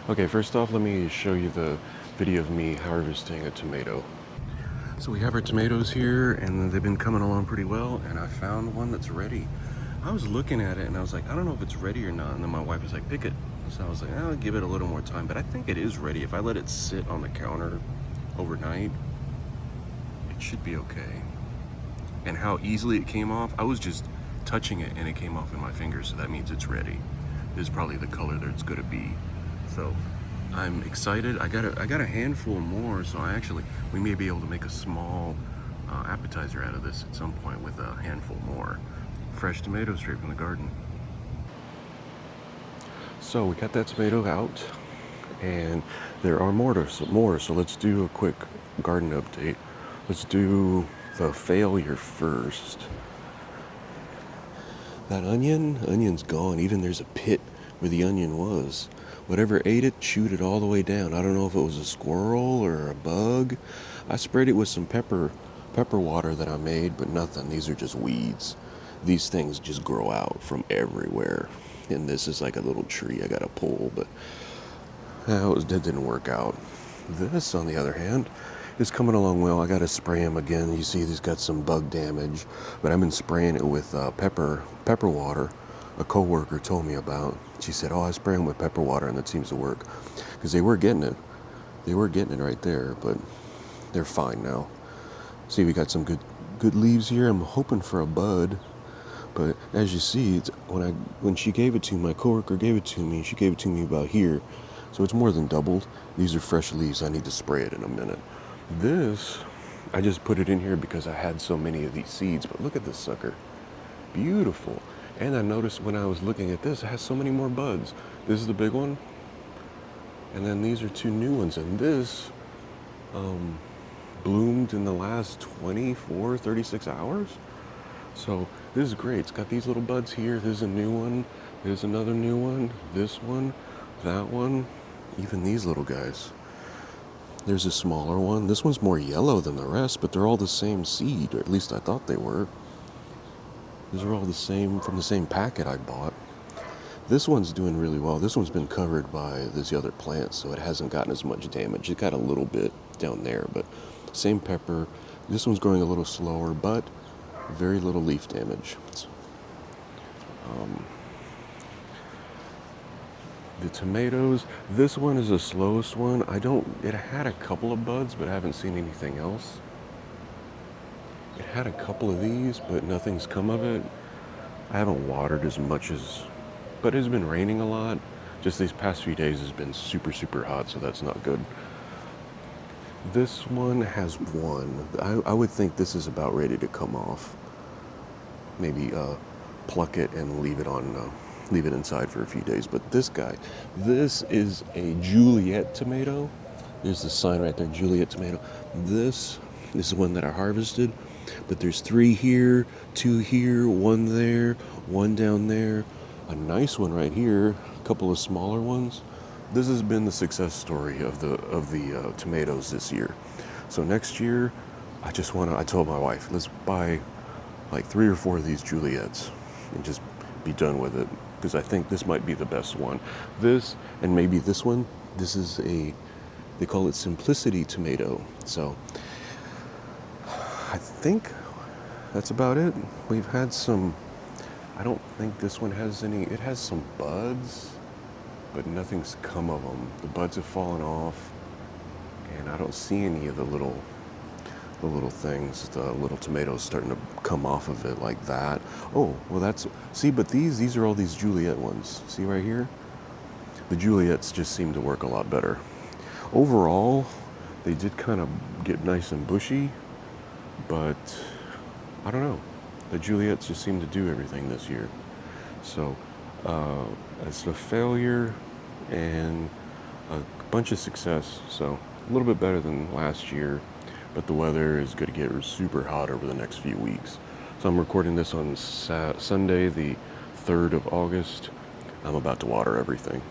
Okay, first off, let me show you the video of me harvesting a tomato. So we have our tomatoes here, and they've been coming along pretty well, and I found one that's ready. I was looking at it, and I was like, I don't know if it's ready or not, and then my wife was like, pick it. So I was like, I'll give it a little more time, but I think it is ready. If I let it sit on the counter overnight, it should be okay. And how easily it came off, I was just touching it, and it came off in my fingers, so that means it's ready. This is probably the color that it's gonna be. So I'm excited. I got a handful more, so we may be able to make a small appetizer out of this at some point with a handful more. Fresh tomatoes straight from the garden. So we got that tomato out, and there are more, so let's do a quick garden update. Let's do the failure first. That onion's gone. Even there's a pit where the onion was. Whatever ate it, chewed it all the way down. I don't know if it was a squirrel or a bug. I sprayed it with some pepper water that I made, but nothing. These are just weeds. These things just grow out from everywhere. And this is like a little tree I gotta pull, but that didn't work out. This, on the other hand, is coming along well. I gotta spray him again. You see he's got some bug damage, but I've been spraying it with pepper water. A coworker told me about. She said, "Oh, I spray them with pepper water, and that seems to work." Because they were getting it. They were getting it right there, but they're fine now. See, we got some good leaves here. I'm hoping for a bud, but as you see, it's, when she gave it to me, my coworker gave it to me. She gave it to me about here, so it's more than doubled. These are fresh leaves. I need to spray it in a minute. This, I just put it in here because I had so many of these seeds. But look at this sucker, beautiful. And I noticed when I was looking at this, it has so many more buds. This is the big one. And then these are two new ones. And this bloomed in the last 24, 36 hours. So this is great. It's got these little buds here. There's a new one. There's another new one. This one, that one, even these little guys. There's a smaller one. This one's more yellow than the rest, but they're all the same seed, or at least I thought they were. These are all the same, from the same packet I bought. This one's doing really well. This one's been covered by this other plant, so it hasn't gotten as much damage. It got a little bit down there, but same pepper. This one's growing a little slower, but very little leaf damage. The tomatoes, this one is the slowest one. It had a couple of buds, but I haven't seen anything else. It had a couple of these, but nothing's come of it. I haven't watered as much but it's been raining a lot. Just these past few days has been super, super hot, so that's not good. This one has one. I would think this is about ready to come off. Maybe pluck it and leave it inside for a few days. But this guy, this is a Juliet tomato. There's the sign right there, Juliet tomato. This is the one that I harvested. But there's 3 here, 2 here, 1 there, 1 down there, a nice one right here, a couple of smaller ones. This has been the success story of the tomatoes this year. So next year, I told my wife, let's buy like 3 or 4 of these Juliets and just be done with it, because I think this might be the best one. This, and maybe this one, they call it Simplicity tomato. So I think that's about it. We've had I don't think this one has any, it has some buds, but nothing's come of them. The buds have fallen off, and I don't see any of the little things, the little tomatoes starting to come off of it like that. Oh, well but these are all these Juliet ones. See right here? The Juliets just seem to work a lot better. Overall, they did kind of get nice and bushy, but I don't know. The Juliets just seem to do everything this year. So it's a failure and a bunch of success. So a little bit better than last year, but the weather is going to get super hot over the next few weeks. So I'm recording this on Sunday, the 3rd of August. I'm about to water everything.